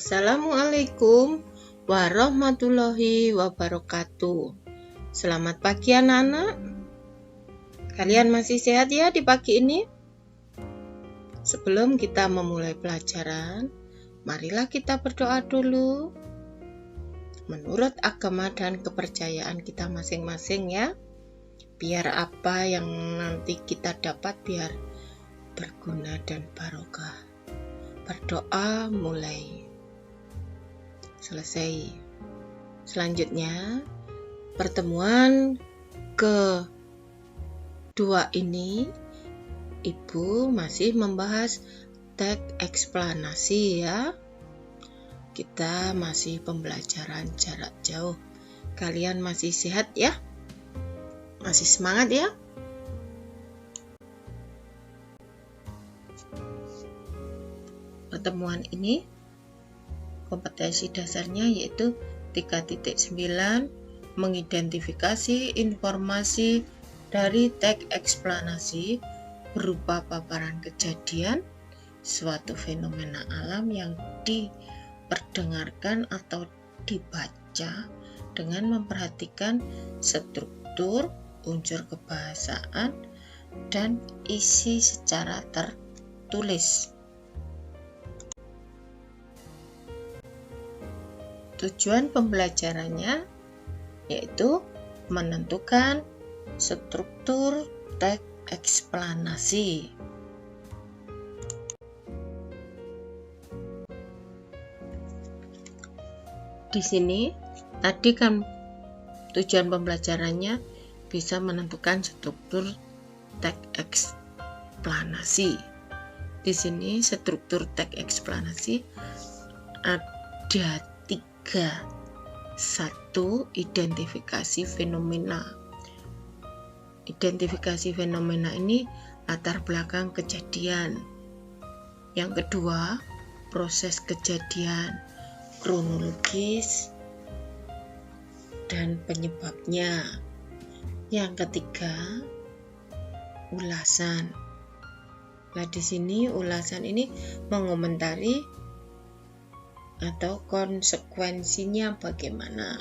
Assalamualaikum warahmatullahi wabarakatuh. Selamat pagi anak-anak. Kalian masih sehat ya di pagi ini? Sebelum kita memulai pelajaran, marilah kita berdoa dulu. Menurut agama dan kepercayaan kita masing-masing ya. Biar apa yang nanti kita dapat biar berguna dan barokah. Berdoa mulai. Selesai. Selanjutnya, pertemuan kedua ini Ibu masih membahas teks eksplanasi ya. Kita masih pembelajaran jarak jauh. Kalian masih sehat ya? Masih semangat ya? Pertemuan ini kompetensi dasarnya yaitu 3.9 mengidentifikasi informasi dari teks eksplanasi berupa paparan kejadian suatu fenomena alam yang diperdengarkan atau dibaca dengan memperhatikan struktur, unsur kebahasaan, dan isi secara tertulis. Tujuan pembelajarannya yaitu menentukan struktur teks eksplanasi. Di sini tadi kan tujuan pembelajarannya bisa menentukan struktur teks eksplanasi. Di sini struktur teks eksplanasi ada 1. Identifikasi fenomena. Identifikasi fenomena ini latar belakang kejadian. Yang kedua, proses kejadian, kronologis dan penyebabnya. Yang ketiga, ulasan. Nah, di sini ulasan ini mengomentari atau konsekuensinya bagaimana.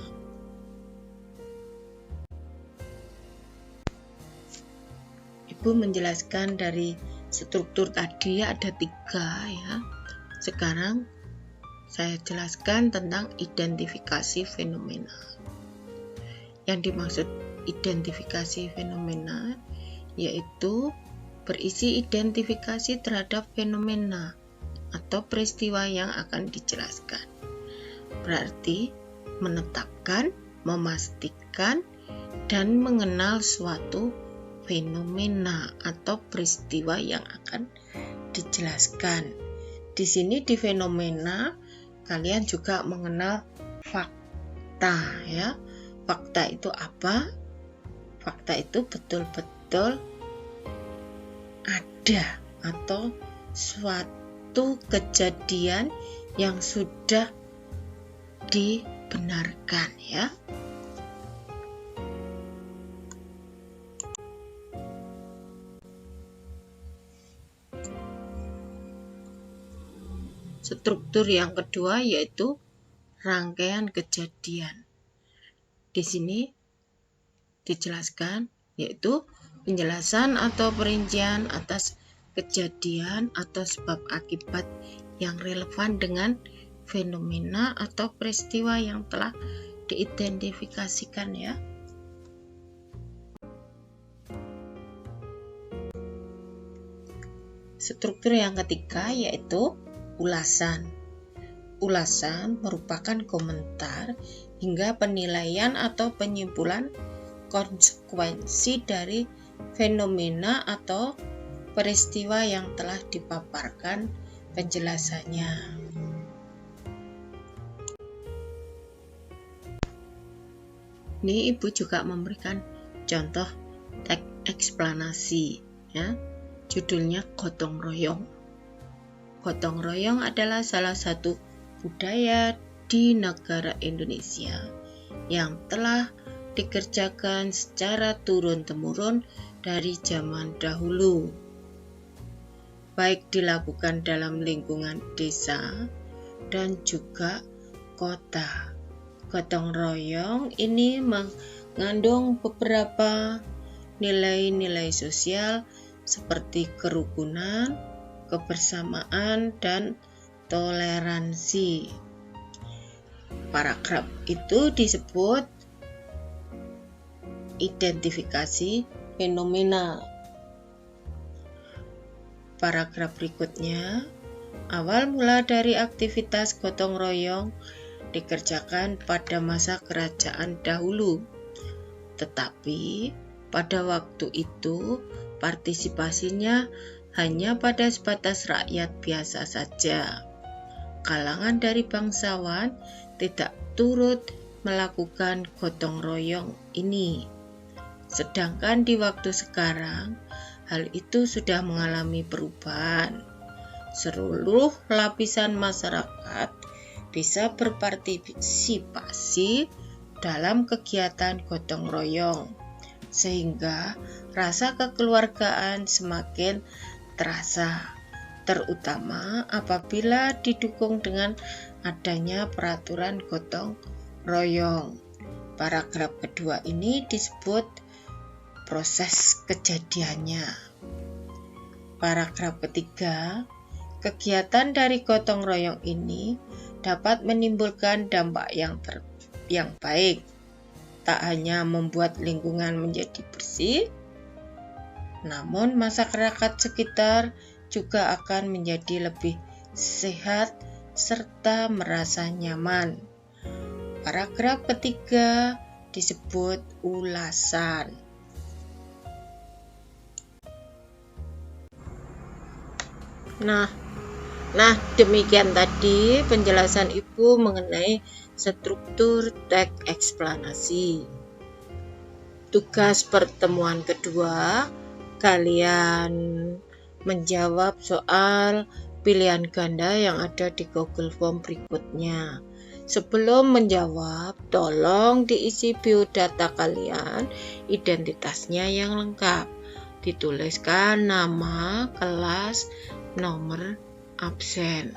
Ibu menjelaskan dari struktur tadi ada 3 ya. Sekarang saya jelaskan tentang identifikasi fenomena. Yang dimaksud identifikasi fenomena yaitu berisi identifikasi terhadap fenomena atau peristiwa yang akan dijelaskan. Berarti menetapkan, memastikan, dan mengenal suatu fenomena atau peristiwa yang akan dijelaskan. Di sini di fenomena kalian juga mengenal fakta ya. Fakta itu apa? Fakta itu betul-betul ada atau suatu kejadian yang sudah dibenarkan ya. Struktur yang kedua yaitu rangkaian kejadian. Di sini dijelaskan yaitu penjelasan atau perincian atas kejadian atau sebab akibat yang relevan dengan fenomena atau peristiwa yang telah diidentifikasikan ya. Struktur yang ketiga yaitu ulasan. Ulasan merupakan komentar hingga penilaian atau penyimpulan konsekuensi dari fenomena atau peristiwa yang telah dipaparkan penjelasannya. Ini Ibu juga memberikan contoh teks eksplanasi ya. Judulnya gotong royong. Gotong royong adalah salah satu budaya di negara Indonesia yang telah dikerjakan secara turun-temurun dari zaman dahulu. Baik dilakukan dalam lingkungan desa dan juga kota. Gotong royong ini mengandung beberapa nilai-nilai sosial seperti kerukunan, kebersamaan, dan toleransi. Paragraf itu disebut identifikasi fenomena. Paragraf berikutnya, awal mula dari aktivitas gotong royong dikerjakan pada masa kerajaan dahulu. Tetapi pada waktu itu partisipasinya hanya pada sebatas rakyat biasa saja. Kalangan dari bangsawan tidak turut melakukan gotong royong ini. Sedangkan di waktu sekarang, hal itu sudah mengalami perubahan. Seluruh lapisan masyarakat bisa berpartisipasi dalam kegiatan gotong royong, sehingga rasa kekeluargaan semakin terasa, terutama apabila didukung dengan adanya peraturan gotong royong. Paragraf kedua ini disebut proses kejadiannya. Paragraf ketiga, kegiatan dari gotong royong ini dapat menimbulkan dampak yang baik, tak hanya membuat lingkungan menjadi bersih, namun masyarakat sekitar juga akan menjadi lebih sehat serta merasa nyaman. Paragraf ketiga disebut ulasan. Nah, demikian tadi penjelasan Ibu mengenai struktur teks eksplanasi. Tugas pertemuan kedua, kalian menjawab soal pilihan ganda yang ada di Google Form berikutnya. Sebelum menjawab, tolong diisi biodata kalian, identitasnya yang lengkap. Dituliskan nama, kelas, nomor absen.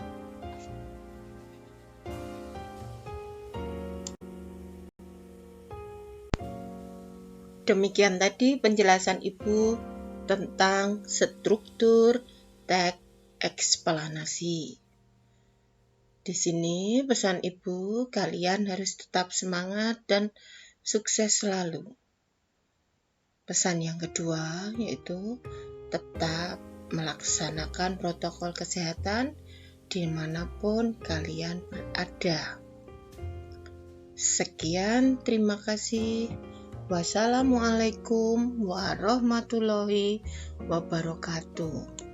Demikian tadi penjelasan Ibu tentang struktur teks eksplanasi. Di sini pesan Ibu, kalian harus tetap semangat dan sukses selalu. Pesan yang kedua yaitu tetap melaksanakan protokol kesehatan dimanapun kalian berada. Sekian, terima kasih. Wassalamualaikum warahmatullahi wabarakatuh.